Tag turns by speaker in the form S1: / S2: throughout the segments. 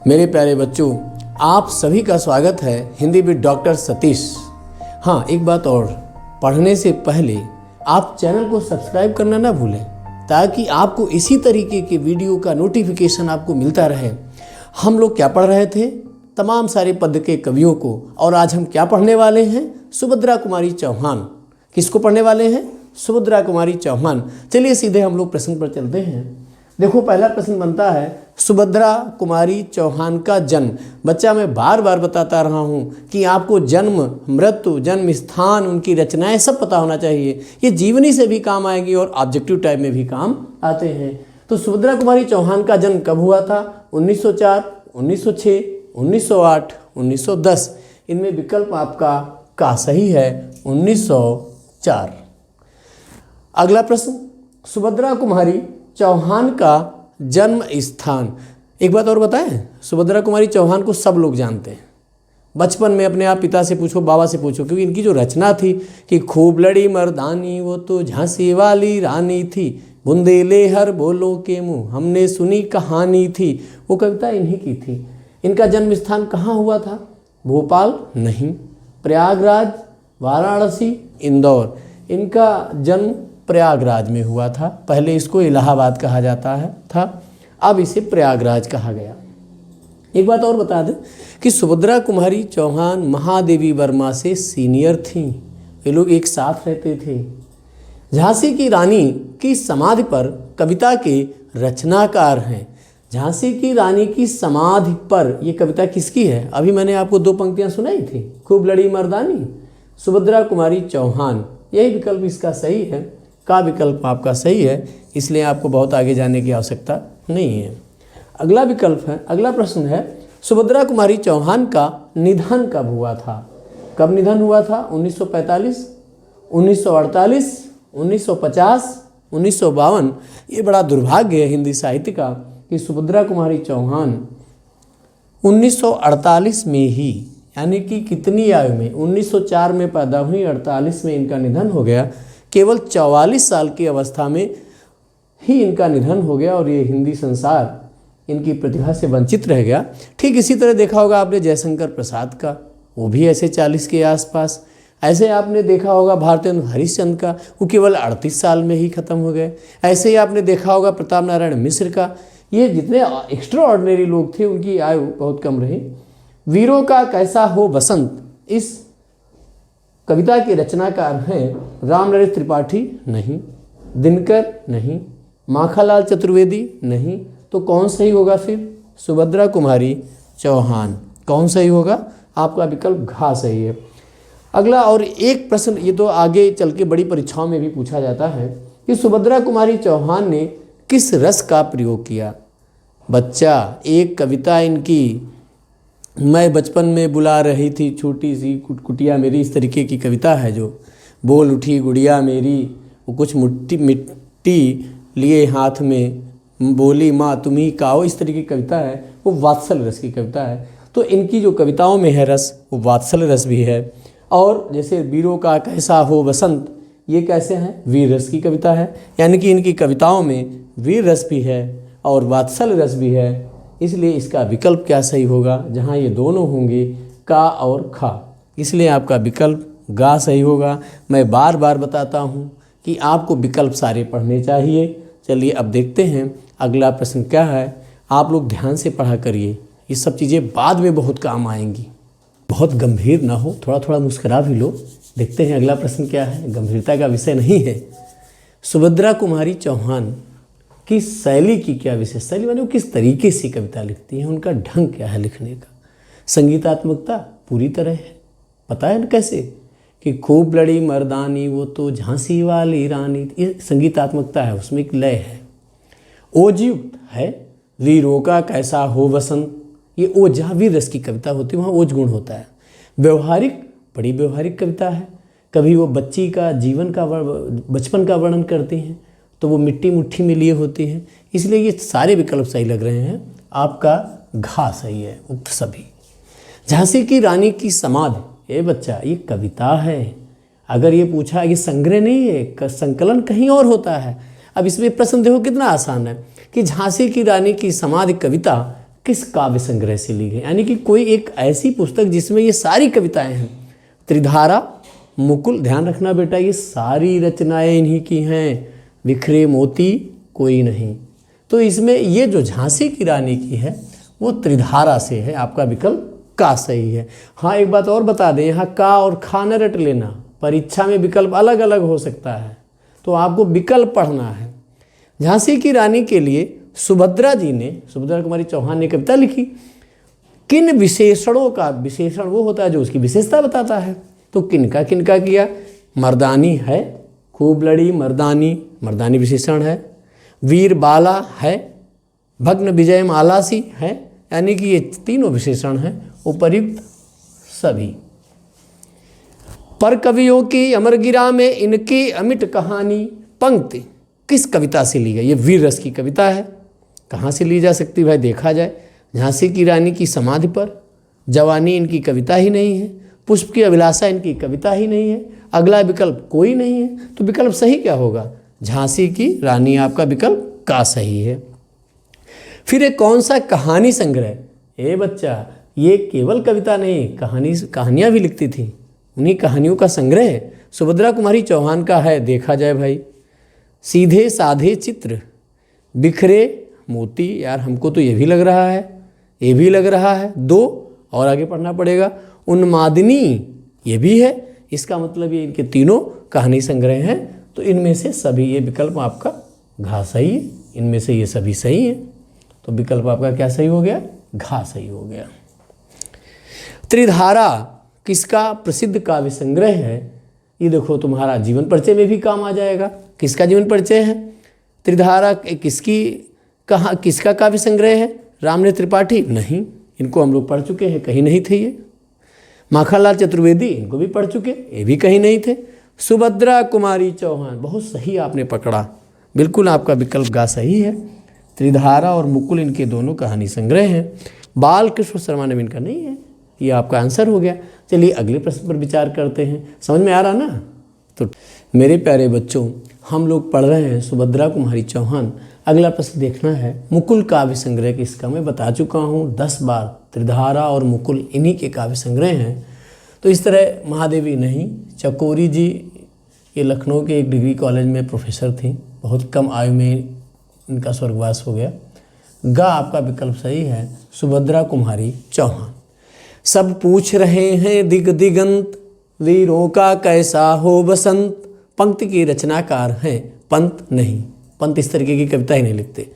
S1: मेरे प्यारे बच्चों, आप सभी का स्वागत है हिंदी विद डॉक्टर सतीश। हाँ, एक बात और, पढ़ने से पहले आप चैनल को सब्सक्राइब करना ना भूलें ताकि आपको इसी तरीके के वीडियो का नोटिफिकेशन आपको मिलता रहे। हम लोग क्या पढ़ रहे थे? तमाम सारे पद्य के कवियों को। और आज हम क्या पढ़ने वाले हैं? सुभद्रा कुमारी चौहान। किसको पढ़ने वाले हैं? सुभद्रा कुमारी चौहान। चलिए सीधे हम लोग प्रश्न पर चलते हैं। देखो, पहला प्रश्न बनता है, सुभद्रा कुमारी चौहान का जन्म। बच्चा, मैं बार बार बताता रहा हूँ कि आपको जन्म, मृत्यु, जन्म स्थान, उनकी रचनाएं सब पता होना चाहिए। ये जीवनी से भी काम आएगी और ऑब्जेक्टिव टाइप में भी काम आते हैं। तो सुभद्रा कुमारी चौहान का जन्म कब हुआ था? 1904, 1906, 1908, 1910। इनमें विकल्प आपका का सही है 1904। अगला प्रश्न, सुभद्रा कुमारी चौहान का जन्म स्थान। एक बात और बताएं, सुभद्रा कुमारी चौहान को सब लोग जानते हैं। बचपन में अपने आप पिता से पूछो, बाबा से पूछो, क्योंकि इनकी जो रचना थी कि खूब लड़ी मर्दानी वो तो झांसी वाली रानी थी, बुंदेले हर बोलो के मुँह हमने सुनी कहानी थी, वो कविता इन्हीं की थी। इनका जन्म स्थान कहाँ हुआ था? भोपाल नहीं, प्रयागराज, वाराणसी, इंदौर। इनका जन्म प्रयागराज में हुआ था। पहले इसको इलाहाबाद कहा जाता था, अब इसे प्रयागराज कहा गया। एक बात और बता दें कि सुभद्रा कुमारी चौहान महादेवी वर्मा से सीनियर थीं। ये लोग एक साथ रहते थे। झांसी की रानी की समाधि पर कविता के रचनाकार हैं। झांसी की रानी की समाधि पर ये कविता किसकी है? अभी मैंने आपको दो पंक्तियां सुनाई थी, खूब लड़ी मर्दानी, सुभद्रा कुमारी चौहान। यही विकल्प इसका सही है। का विकल्प आपका सही है, इसलिए आपको बहुत आगे जाने की आवश्यकता नहीं है। अगला विकल्प है, अगला प्रश्न है, सुभद्रा कुमारी चौहान का निधन कब हुआ था? कब निधन हुआ था? 1945, 1948, 1950, 1952। ये बड़ा दुर्भाग्य है हिंदी साहित्य का कि सुभद्रा कुमारी चौहान 1948 में ही, यानी कि कितनी आयु में, 1904 में पैदा हुई, 48 में इनका निधन हो गया। केवल 44 साल की अवस्था में ही इनका निधन हो गया और ये हिंदी संसार इनकी प्रतिभा से वंचित रह गया। ठीक इसी तरह देखा होगा आपने जयशंकर प्रसाद का, वो भी ऐसे 40 के आसपास। ऐसे आपने देखा होगा भारतेंदु हरिश्चंद्र का, वो केवल 38 साल में ही खत्म हो गए। ऐसे ही आपने देखा होगा प्रताप नारायण मिश्र का। ये जितने एक्स्ट्रा ऑर्डिनरी लोग थे उनकी आयु बहुत कम रही। वीरों का कैसा हो बसंत, इस कविता के रचनाकार हैं रामनरेश त्रिपाठी नहीं, दिनकर नहीं, माखनलाल चतुर्वेदी नहीं। तो कौन सही होगा फिर? सुभद्रा कुमारी चौहान। कौन सही होगा? आपका विकल्प घ सही है। अगला और एक प्रश्न, ये तो आगे चल के बड़ी परीक्षाओं में भी पूछा जाता है कि सुभद्रा कुमारी चौहान ने किस रस का प्रयोग किया? बच्चा, एक कविता इनकी मैं बचपन में बुला रही थी छोटी सी कुटकुटिया मेरी, इस तरीके की कविता है जो बोल उठी गुड़िया मेरी, वो कुछ मिट्टी लिए हाथ में, बोली माँ तुम्ही काओ, इस तरीके की कविता है। वो वात्सल्य रस की कविता है। तो इनकी जो कविताओं में है रस, वो वात्सल्य रस भी है। और जैसे वीरों का कैसा हो बसंत, ये कैसे हैं? वीर रस की कविता है। यानी कि इनकी कविताओं में वीर रस भी है और वात्सल्य रस भी है। इसलिए इसका विकल्प क्या सही होगा? जहाँ ये दोनों होंगे, का और खा, इसलिए आपका विकल्प गा सही होगा। मैं बार बार बताता हूँ कि आपको विकल्प सारे पढ़ने चाहिए। चलिए अब देखते हैं अगला प्रश्न क्या है। आप लोग ध्यान से पढ़ा करिए, ये सब चीज़ें बाद में बहुत काम आएंगी। बहुत गंभीर ना हो, थोड़ा थोड़ा मुस्करा भी लो। देखते हैं अगला प्रश्न क्या है, गंभीरता का विषय नहीं है। सुभद्रा कुमारी चौहान की शैली की क्या विशेष, शैली माने वो किस तरीके से कविता लिखती हैं, उनका ढंग क्या है लिखने का? संगीतात्मकता पूरी तरह है। पता है ना कैसे कि खूब लड़ी मर्दानी वो तो झांसी वाली रानी, ये संगीतात्मकता है, उसमें एक लय है। ओजयुक्त है, वीरों का कैसा हो बसंत, ये ओज, जहाँ वीर रस की कविता होती है वहाँ ओज गुण होता है। व्यवहारिक, बड़ी व्यवहारिक कविता है। कभी वो बच्ची का जीवन का बचपन का वर्णन करती हैं तो वो मिट्टी मुट्ठी में लिए होती हैं। इसलिए ये सारे विकल्प सही लग रहे हैं। आपका घा सही है, उक्त सभी। झांसी की रानी की समाधि, ये बच्चा ये कविता है। अगर ये पूछा, ये संग्रह नहीं है, संकलन कहीं और होता है। अब इसमें प्रश्न देखो कितना आसान है कि झांसी की रानी की समाधि कविता किस काव्य संग्रह से ली गई, यानी कि कोई एक ऐसी पुस्तक जिसमें ये सारी कविताएं हैं। त्रिधारा, मुकुल, ध्यान रखना बेटा ये सारी रचनाएं इन्हीं की हैं, बिखरे मोती कोई नहीं। तो इसमें ये जो झांसी की रानी की है वो त्रिधारा से है, आपका विकल्प का सही है। हाँ एक बात और बता दें, यहाँ का और खा न रट लेना, परीक्षा में विकल्प अलग अलग हो सकता है, तो आपको विकल्प पढ़ना है। झांसी की रानी के लिए सुभद्रा कुमारी चौहान ने कविता लिखी। किन विशेषणों का, विशेषण वो होता है जो उसकी विशेषता बताता है, तो किनका किनका किया। मर्दानी है, खूब लड़ी मर्दानी विशेषण है। वीर बाला है, भग्न विजय मालासी है, यानी कि ये तीनों विशेषण हैं उपर्युक्त सभी। पर कवियों की अमरगिरा में इनकी अमिट कहानी पंक्ति किस कविता से ली गई। ये वीर रस की कविता है। कहाँ से ली जा सकती भाई देखा जाए। झांसी की रानी की समाधि पर, जवानी इनकी कविता ही नहीं है, पुष्प की अभिलाषा इनकी कविता ही नहीं है, अगला विकल्प कोई नहीं है, तो विकल्प सही क्या होगा, झांसी की रानी आपका विकल्प का सही है। फिर एक कौन सा कहानी संग्रह, ए बच्चा ये केवल कविता नहीं, कहानियाँ भी लिखती थी, उन्हीं कहानियों का संग्रह सुभद्रा कुमारी चौहान का है। देखा जाए भाई, सीधे साधे चित्र, बिखरे मोती, यार हमको तो ये भी लग रहा है, ये भी लग रहा है, दो और आगे पढ़ना पड़ेगा। उन्मादिनी ये भी है, इसका मतलब ये इनके तीनों कहानी संग्रह हैं। तो इनमें से सभी, ये विकल्प आपका घा सही है, इनमें से ये सभी सही है, तो विकल्प आपका क्या सही हो गया, घा सही हो गया। त्रिधारा किसका प्रसिद्ध काव्य संग्रह है, ये देखो तुम्हारा जीवन परिचय में भी काम आ जाएगा। किसका जीवन परिचय है, त्रिधारा किसका काव्य संग्रह है, रामनेत्र त्रिपाठी नहीं, इनको हम लोग पढ़ चुके हैं, कहीं नहीं थे ये। माखनलाल चतुर्वेदी, इनको भी पढ़ चुके, ये भी कहीं नहीं थे। सुभद्रा कुमारी चौहान, बहुत सही आपने पकड़ा, बिल्कुल आपका विकल्प गा सही है। त्रिधारा और मुकुल इनके दोनों कहानी संग्रह हैं। बाल कृष्ण शर्मा नवीन का नहीं है, ये आपका आंसर हो गया। चलिए अगले प्रश्न पर विचार करते हैं, समझ में आ रहा ना। तो मेरे प्यारे बच्चों, हम लोग पढ़ रहे हैं सुभद्रा कुमारी चौहान। अगला प्रश्न देखना है, मुकुल काव्य संग्रह किसका, मैं बता चुका हूँ 10 बार, त्रिधारा और मुकुल इन्हीं के काव्य संग्रह हैं। तो इस तरह महादेवी नहीं, चकोरी जी ये लखनऊ के एक डिग्री कॉलेज में प्रोफेसर थी, बहुत कम आयु में इनका स्वर्गवास हो गया। गा आपका विकल्प सही है, सुभद्रा कुमारी चौहान। सब पूछ रहे हैं दिग दिगंत, वीरों का कैसा हो बसंत, पंक्ति के रचनाकार हैं पंत नहीं, पंत इस तरीके की कविता ही नहीं लिखते।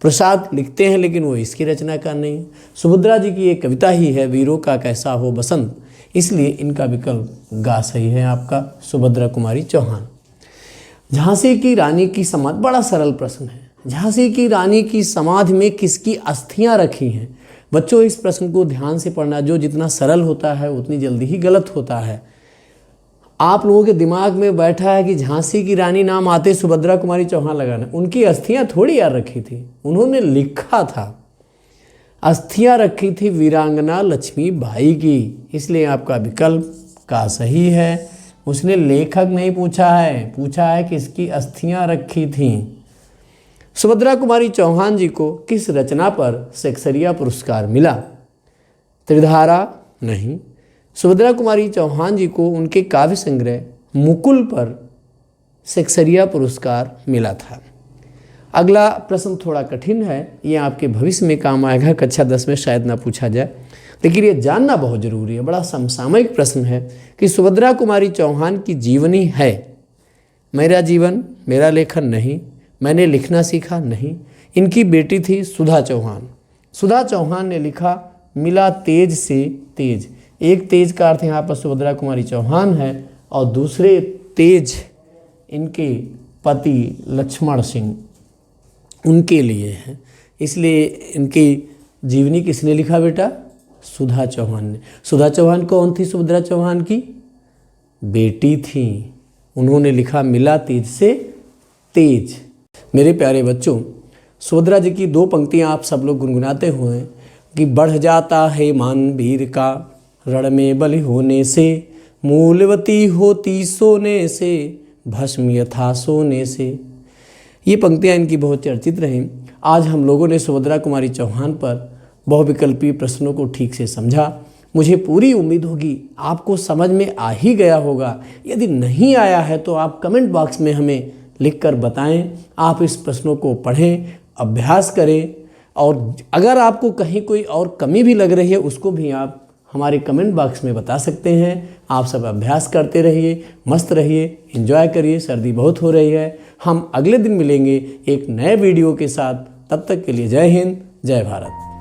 S1: प्रसाद लिखते हैं लेकिन वो इसकी रचनाकार नहीं। सुभद्रा जी की एक कविता ही है, वीरों का कैसा हो बसंत, इसलिए इनका विकल्प गा सही है आपका, सुभद्रा कुमारी चौहान। झांसी की रानी की समाधि, बड़ा सरल प्रश्न है, झांसी की रानी की समाधि में किसकी अस्थियां रखी हैं। बच्चों इस प्रश्न को ध्यान से पढ़ना, जो जितना सरल होता है उतनी जल्दी ही गलत होता है। आप लोगों के दिमाग में बैठा है कि झांसी की रानी नाम आते सुभद्रा कुमारी चौहान लगाना, उनकी अस्थियां थोड़ी यार रखी थी, उन्होंने लिखा था, अस्थियां रखी थी वीरांगना लक्ष्मी बाई की, इसलिए आपका विकल्प का सही है। उसने लेखक नहीं पूछा है, पूछा है किसकी अस्थियां रखी थी। सुभद्रा कुमारी चौहान जी को किस रचना पर सेक्सरिया पुरस्कार मिला, त्रिधारा नहीं। सुभद्रा कुमारी चौहान जी को उनके काव्य संग्रह मुकुल पर सेक्सरिया पुरस्कार मिला था। अगला प्रश्न थोड़ा कठिन है, ये आपके भविष्य में काम आएगा, कक्षा 10 में शायद ना पूछा जाए, लेकिन ये जानना बहुत जरूरी है, बड़ा समसामयिक प्रश्न है कि सुभद्रा कुमारी चौहान की जीवनी है, मेरा जीवन मेरा लेखन नहीं, मैंने लिखना सीखा नहीं। इनकी बेटी थी सुधा चौहान, सुधा चौहान ने लिखा मिला तेज से तेज, एक तेज का अर्थ यहाँ पर सुभद्रा कुमारी चौहान है और दूसरे तेज इनके पति लक्ष्मण सिंह उनके लिए है, इसलिए इनकी जीवनी किसने लिखा बेटा, सुधा चौहान ने। सुधा चौहान कौन थी, सुभद्रा चौहान की बेटी थी, उन्होंने लिखा मिला तेज से तेज। मेरे प्यारे बच्चों, सुभद्रा जी की 2 पंक्तियां आप सब लोग गुनगुनाते हुए कि बढ़ जाता है मान वीर का, रण में बलि होने से, मूलवती होती सोने से, भस्म यथा सोने से। ये पंक्तियाँ इनकी बहुत चर्चित रहीं। आज हम लोगों ने सुभद्रा कुमारी चौहान पर बहुविकल्पीय प्रश्नों को ठीक से समझा। मुझे पूरी उम्मीद होगी आपको समझ में आ ही गया होगा। यदि नहीं आया है तो आप कमेंट बॉक्स में हमें लिखकर बताएं। आप इस प्रश्नों को पढ़ें, अभ्यास करें, और अगर आपको कहीं कोई और कमी भी लग रही है उसको भी आप हमारे कमेंट बॉक्स में बता सकते हैं। आप सब अभ्यास करते रहिए, मस्त रहिए, एंजॉय करिए। सर्दी बहुत हो रही है। हम अगले दिन मिलेंगे एक नए वीडियो के साथ। तब तक के लिए जय हिंद, जय भारत।